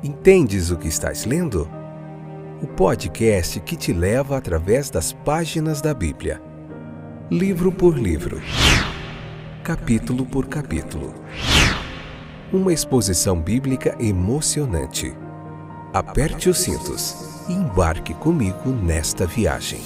Entendes o que estás lendo? O podcast que te leva através das páginas da Bíblia, livro por livro, capítulo por capítulo. Uma exposição bíblica emocionante. Aperte os cintos e embarque comigo nesta viagem.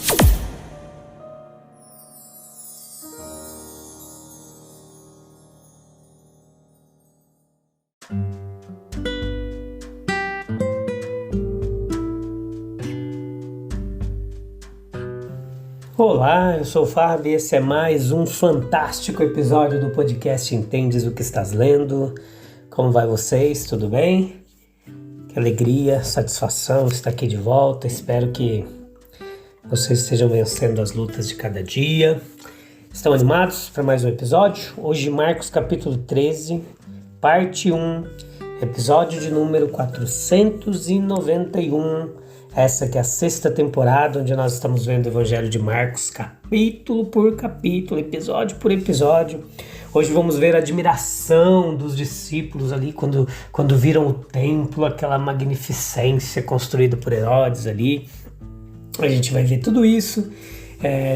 Olá, eu sou o Fábio e esse é mais um fantástico episódio do podcast Entendes o que estás lendo? Como vai vocês? Tudo bem? Que alegria, satisfação estar aqui de volta. Espero que vocês estejam vencendo as lutas de cada dia. Estão animados para mais um episódio? Hoje Marcos capítulo 13, parte 1, episódio de número 491. Essa que é a 6ª temporada, onde nós estamos vendo o Evangelho de Marcos, capítulo por capítulo, episódio por episódio. Hoje vamos ver a admiração dos discípulos ali, quando viram o templo, aquela magnificência construída por Herodes ali. A gente vai ver tudo isso.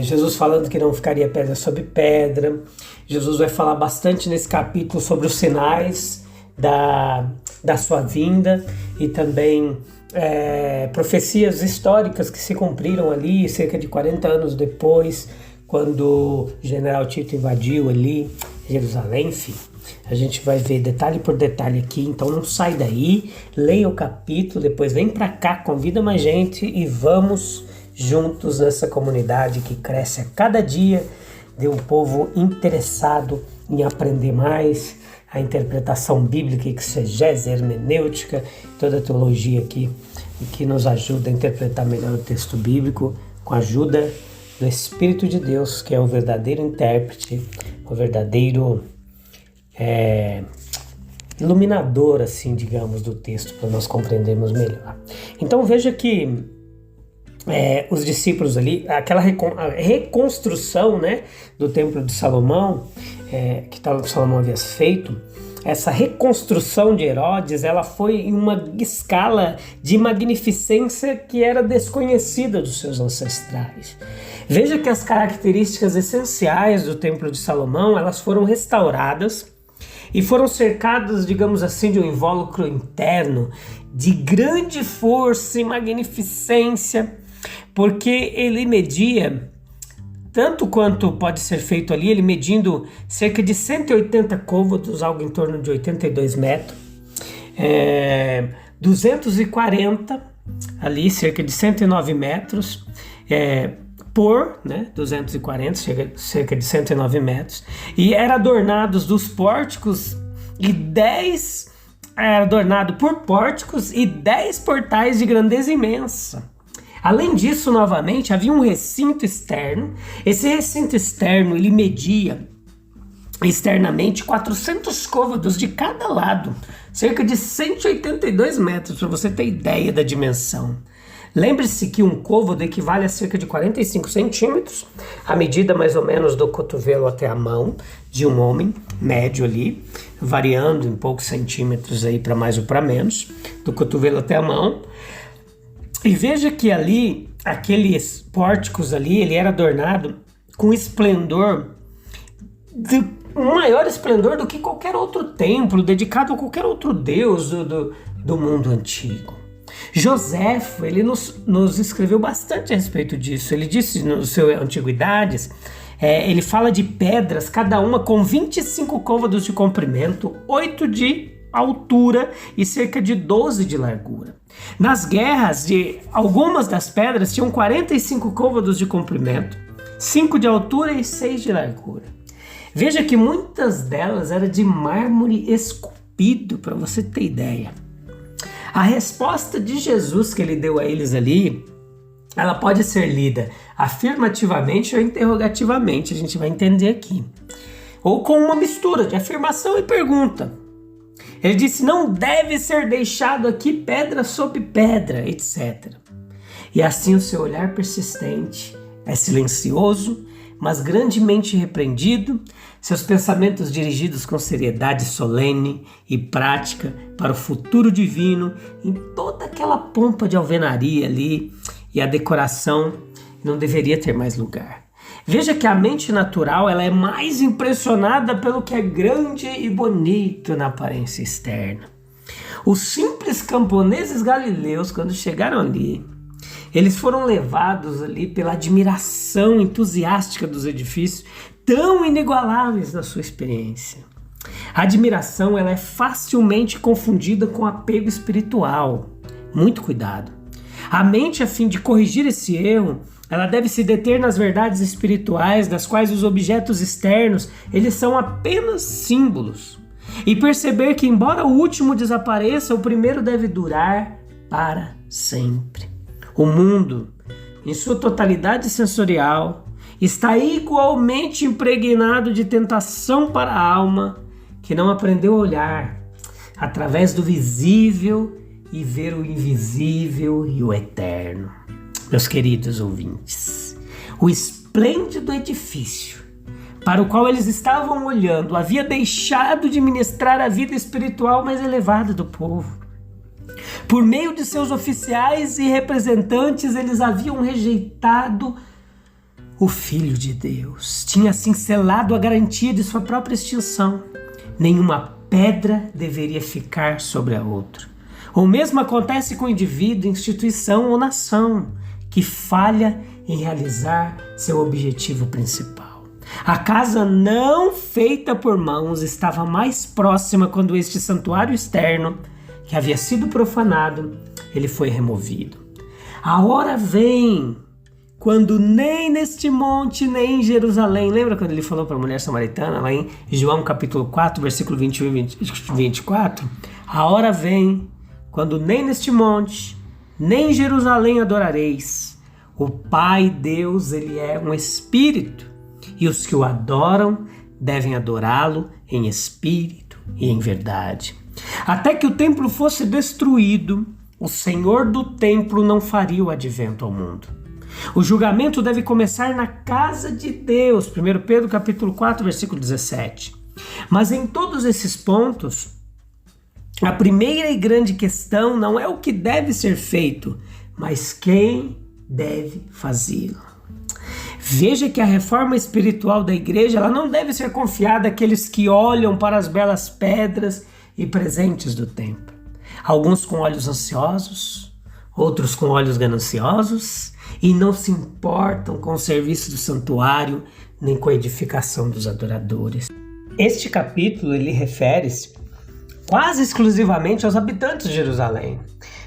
Jesus falando que não ficaria pedra sobre pedra. Jesus vai falar bastante nesse capítulo sobre os sinais da sua vinda e também profecias históricas que se cumpriram ali cerca de 40 anos depois, quando o general Tito invadiu ali Jerusalém. Enfim, a gente vai ver detalhe por detalhe aqui, então não sai daí, leia o capítulo, depois vem pra cá, convida mais gente e vamos juntos nessa comunidade que cresce a cada dia, de um povo interessado em aprender mais a interpretação bíblica, exegese, hermenêutica, toda a teologia aqui, que nos ajuda a interpretar melhor o texto bíblico, com a ajuda do Espírito de Deus, que é o verdadeiro intérprete, o verdadeiro iluminador, assim, digamos, do texto, para nós compreendermos melhor. Então veja que os discípulos ali, aquela reconstrução, né, do Templo de Salomão, que Salomão havia feito, essa reconstrução de Herodes, ela foi em uma escala de magnificência que era desconhecida dos seus ancestrais. Veja que as características essenciais do Templo de Salomão, elas foram restauradas e foram cercadas, digamos assim, de um invólucro interno de grande força e magnificência, porque ele media, tanto quanto pode ser feito ali, ele medindo cerca de 180 côvados, algo em torno de 82 metros, 240 ali, cerca de 109 metros, por 240, cerca de 109 metros, e era adornados dos pórticos e 10, era adornado por pórticos e 10 portais de grandeza imensa. Além disso, novamente, havia um recinto externo. Esse recinto externo, ele media externamente 400 côvados de cada lado, cerca de 182 metros, para você ter ideia da dimensão. Lembre-se que um côvado equivale a cerca de 45 centímetros, a medida mais ou menos do cotovelo até a mão de um homem médio ali, variando em poucos centímetros aí para mais ou para menos, do cotovelo até a mão. E veja que ali, aqueles pórticos ali, ele era adornado com esplendor, um maior esplendor do que qualquer outro templo, dedicado a qualquer outro deus do mundo antigo. Joséfo, ele nos escreveu bastante a respeito disso. Ele disse no seu Antiguidades, ele fala de pedras, cada uma com 25 côvados de comprimento, 8 de altura e cerca de 12 de largura. Nas guerras, algumas das pedras tinham 45 côvados de comprimento, 5 de altura e 6 de largura. Veja que muitas delas eram de mármore esculpido, para você ter ideia. A resposta de Jesus que ele deu a eles ali, ela pode ser lida afirmativamente ou interrogativamente, a gente vai entender aqui. Ou com uma mistura de afirmação e pergunta. Ele disse, não deve ser deixado aqui pedra sobre pedra, etc. E assim o seu olhar persistente é silencioso, mas grandemente repreendido, seus pensamentos dirigidos com seriedade solene e prática para o futuro divino, em toda aquela pompa de alvenaria ali, e a decoração não deveria ter mais lugar. Veja que a mente natural ela é mais impressionada pelo que é grande e bonito na aparência externa. Os simples camponeses galileus, quando chegaram ali, eles foram levados ali pela admiração entusiástica dos edifícios, tão inigualáveis na sua experiência. A admiração ela é facilmente confundida com apego espiritual. Muito cuidado. A mente, a fim de corrigir esse erro, ela deve se deter nas verdades espirituais, das quais os objetos externos eles são apenas símbolos. E perceber que, embora o último desapareça, o primeiro deve durar para sempre. O mundo, em sua totalidade sensorial, está igualmente impregnado de tentação para a alma que não aprendeu a olhar através do visível e ver o invisível e o eterno. Meus queridos ouvintes, o esplêndido edifício para o qual eles estavam olhando havia deixado de ministrar a vida espiritual mais elevada do povo. Por meio de seus oficiais e representantes, eles haviam rejeitado o Filho de Deus. Tinha assim selado a garantia de sua própria extinção. Nenhuma pedra deveria ficar sobre a outra. O mesmo acontece com o indivíduo, instituição ou nação que falha em realizar seu objetivo principal. A casa não feita por mãos estava mais próxima quando este santuário externo, que havia sido profanado, ele foi removido. A hora vem quando nem neste monte, nem em Jerusalém, lembra quando ele falou para a mulher samaritana, lá em João capítulo 4, versículo 21 e 24? A hora vem quando nem neste monte, nem em Jerusalém adorareis. O Pai Deus, ele é um espírito, e os que o adoram devem adorá-lo em espírito e em verdade. Até que o templo fosse destruído, o Senhor do templo não faria o advento ao mundo. O julgamento deve começar na casa de Deus, 1 Pedro capítulo 4, versículo 17. Mas em todos esses pontos, a primeira e grande questão não é o que deve ser feito, mas quem deve fazê-lo. Veja que a reforma espiritual da igreja ela não deve ser confiada àqueles que olham para as belas pedras e presentes do templo. Alguns com olhos ansiosos, outros com olhos gananciosos e não se importam com o serviço do santuário nem com a edificação dos adoradores. Este capítulo ele refere-se quase exclusivamente aos habitantes de Jerusalém.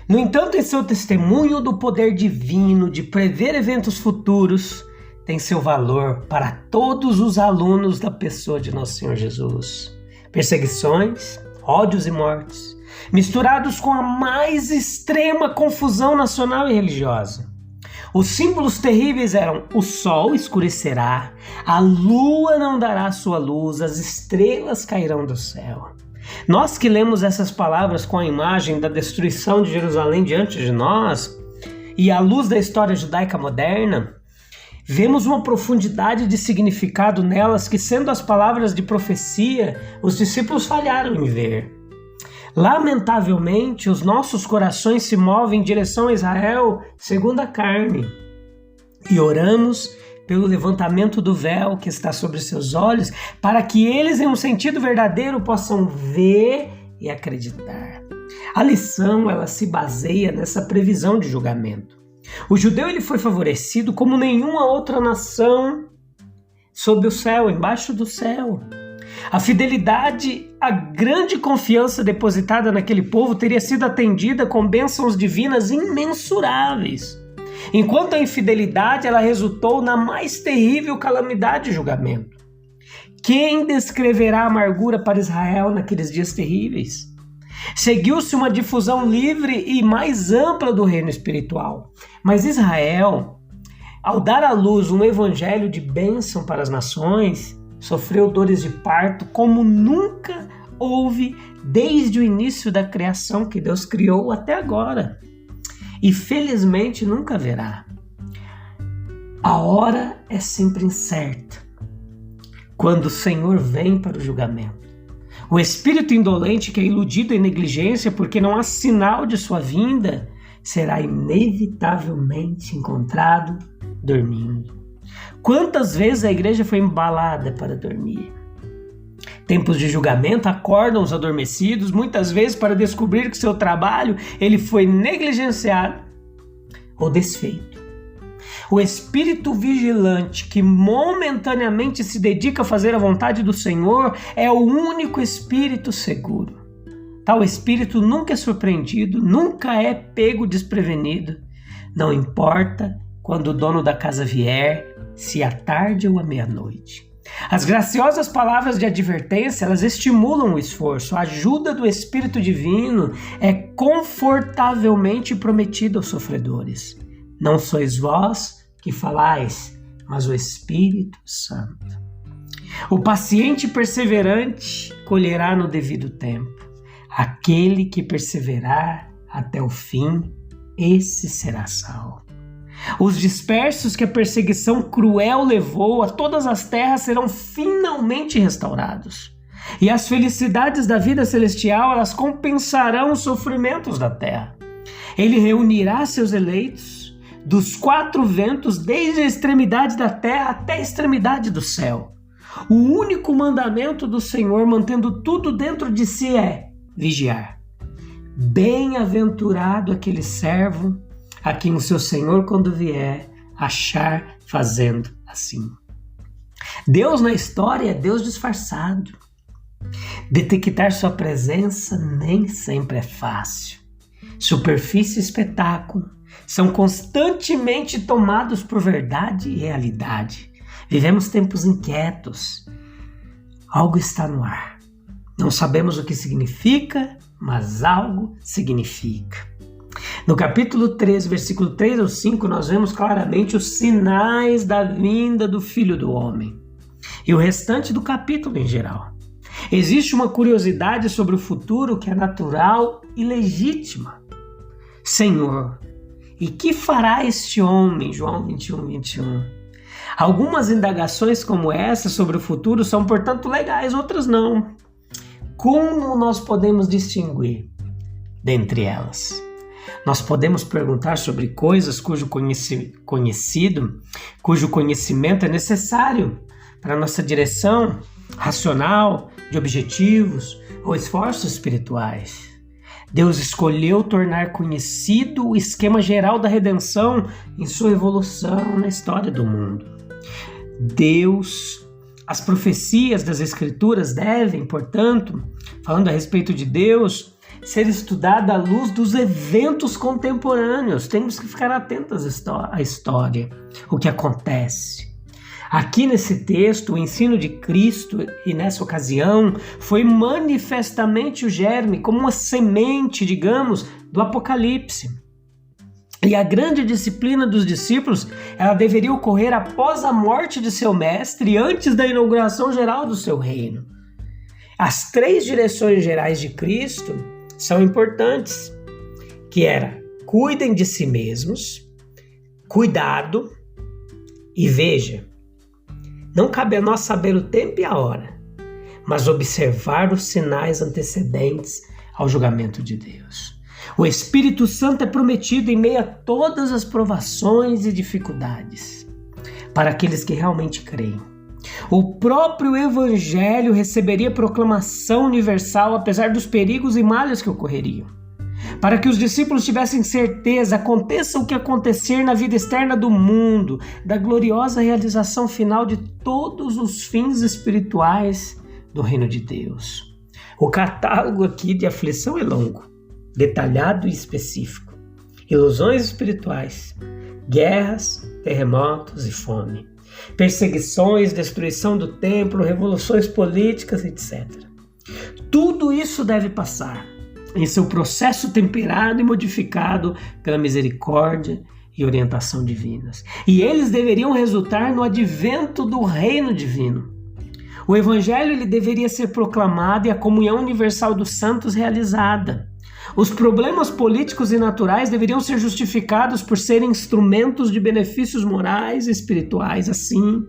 No entanto, em seu testemunho do poder divino de prever eventos futuros, tem seu valor para todos os alunos da pessoa de Nosso Senhor Jesus. Perseguições, ódios e mortes, misturados com a mais extrema confusão nacional e religiosa. Os símbolos terríveis eram: o sol escurecerá, a lua não dará sua luz, as estrelas cairão do céu. Nós que lemos essas palavras com a imagem da destruição de Jerusalém diante de nós e à luz da história judaica moderna, vemos uma profundidade de significado nelas que, sendo as palavras de profecia, os discípulos falharam em ver. Lamentavelmente, os nossos corações se movem em direção a Israel segundo a carne e oramos pelo levantamento do véu que está sobre seus olhos, para que eles, em um sentido verdadeiro, possam ver e acreditar. A lição ela se baseia nessa previsão de julgamento. O judeu ele foi favorecido como nenhuma outra nação sob o céu, embaixo do céu. A fidelidade, a grande confiança depositada naquele povo teria sido atendida com bênçãos divinas imensuráveis, enquanto a infidelidade ela resultou na mais terrível calamidade e julgamento. Quem descreverá a amargura para Israel naqueles dias terríveis? Seguiu-se uma difusão livre e mais ampla do reino espiritual, mas Israel, ao dar à luz um evangelho de bênção para as nações, sofreu dores de parto como nunca houve desde o início da criação que Deus criou até agora. E felizmente nunca haverá. A hora é sempre incerta, quando o Senhor vem para o julgamento. O espírito indolente que é iludido em negligência porque não há sinal de sua vinda, será inevitavelmente encontrado dormindo. Quantas vezes a igreja foi embalada para dormir? Tempos de julgamento acordam os adormecidos, muitas vezes para descobrir que seu trabalho ele foi negligenciado ou desfeito. O espírito vigilante que momentaneamente se dedica a fazer a vontade do Senhor é o único espírito seguro. Tal espírito nunca é surpreendido, nunca é pego desprevenido. Não importa quando o dono da casa vier, se à tarde ou à meia-noite. As graciosas palavras de advertência, elas estimulam o esforço. A ajuda do Espírito Divino é confortavelmente prometida aos sofredores. Não sois vós que falais, mas o Espírito Santo. O paciente e perseverante colherá no devido tempo. Aquele que perseverar até o fim, esse será salvo. Os dispersos que a perseguição cruel levou a todas as terras serão finalmente restaurados. E as felicidades da vida celestial, elas compensarão os sofrimentos da terra. Ele reunirá seus eleitos dos 4 ventos, desde a extremidade da terra até a extremidade do céu. O único mandamento do Senhor, mantendo tudo dentro de si, é vigiar. Bem-aventurado aquele servo a quem o seu Senhor, quando vier, achar fazendo assim. Deus na história é Deus disfarçado. Detectar sua presença nem sempre é fácil. Superfície e espetáculo são constantemente tomados por verdade e realidade. Vivemos tempos inquietos. Algo está no ar. Não sabemos o que significa, mas algo significa. No capítulo 3, versículo 3 ao 5, nós vemos claramente os sinais da vinda do Filho do Homem. E o restante do capítulo em geral. Existe uma curiosidade sobre o futuro que é natural e legítima. Senhor, e que fará este homem? João 21, 21. Algumas indagações como essa sobre o futuro são, portanto, legais, outras não. Como nós podemos distinguir dentre elas? Nós podemos perguntar sobre coisas cujo conhecimento é necessário para a nossa direção racional, de objetivos ou esforços espirituais. Deus escolheu tornar conhecido o esquema geral da redenção em sua evolução na história do mundo. As profecias das Escrituras devem, portanto, falando a respeito de Deus, ser estudada à luz dos eventos contemporâneos. Temos que ficar atentos à história, o que acontece. Aqui nesse texto, o ensino de Cristo, e nessa ocasião, foi manifestamente o germe, como uma semente, digamos, do Apocalipse. E a grande disciplina dos discípulos, ela deveria ocorrer após a morte de seu mestre e antes da inauguração geral do seu reino. As 3 direções gerais de Cristo são importantes, que era: cuidem de si mesmos, cuidado e veja. Não cabe a nós saber o tempo e a hora, mas observar os sinais antecedentes ao julgamento de Deus. O Espírito Santo é prometido em meio a todas as provações e dificuldades, para aqueles que realmente creem. O próprio Evangelho receberia proclamação universal, apesar dos perigos e males que ocorreriam. Para que os discípulos tivessem certeza, aconteça o que acontecer na vida externa do mundo, da gloriosa realização final de todos os fins espirituais do reino de Deus. O catálogo aqui de aflição é longo, detalhado e específico. Ilusões espirituais, guerras, terremotos e fome, perseguições, destruição do templo, revoluções políticas, etc. Tudo isso deve passar em seu processo temperado e modificado pela misericórdia e orientação divinas. E eles deveriam resultar no advento do reino divino. O Evangelho ele deveria ser proclamado e a comunhão universal dos santos realizada. Os problemas políticos e naturais deveriam ser justificados por serem instrumentos de benefícios morais e espirituais. Assim,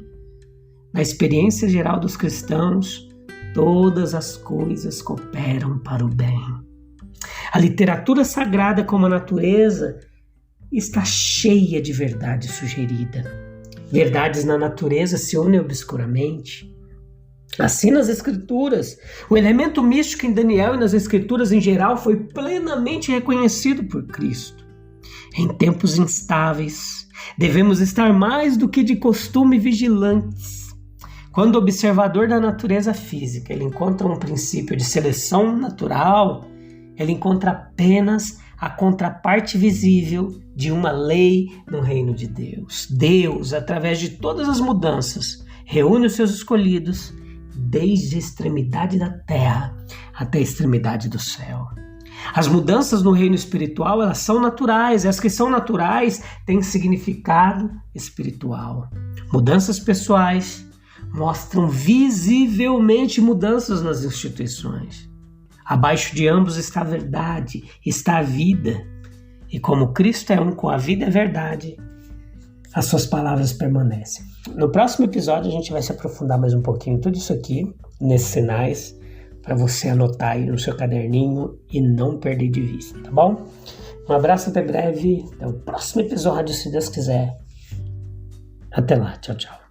na experiência geral dos cristãos, todas as coisas cooperam para o bem. A literatura sagrada, como a natureza, está cheia de verdade sugerida. Verdades na natureza se unem obscuramente. Assim, nas Escrituras, o elemento místico em Daniel e nas Escrituras em geral foi plenamente reconhecido por Cristo. Em tempos instáveis, devemos estar mais do que de costume vigilantes. Quando o observador da natureza física ele encontra um princípio de seleção natural, ele encontra apenas a contraparte visível de uma lei no reino de Deus. Deus, através de todas as mudanças, reúne os seus escolhidos desde a extremidade da terra até a extremidade do céu. As mudanças no reino espiritual, elas são naturais, e as que são naturais têm significado espiritual. Mudanças pessoais mostram visivelmente mudanças nas instituições. Abaixo de ambos está a verdade, está a vida. E como Cristo é um com a vida e a verdade, as suas palavras permanecem. No próximo episódio a gente vai se aprofundar mais um pouquinho em tudo isso aqui, nesses sinais, para você anotar aí no seu caderninho e não perder de vista, tá bom? Um abraço, até breve, até o próximo episódio, se Deus quiser. Até lá, tchau, tchau.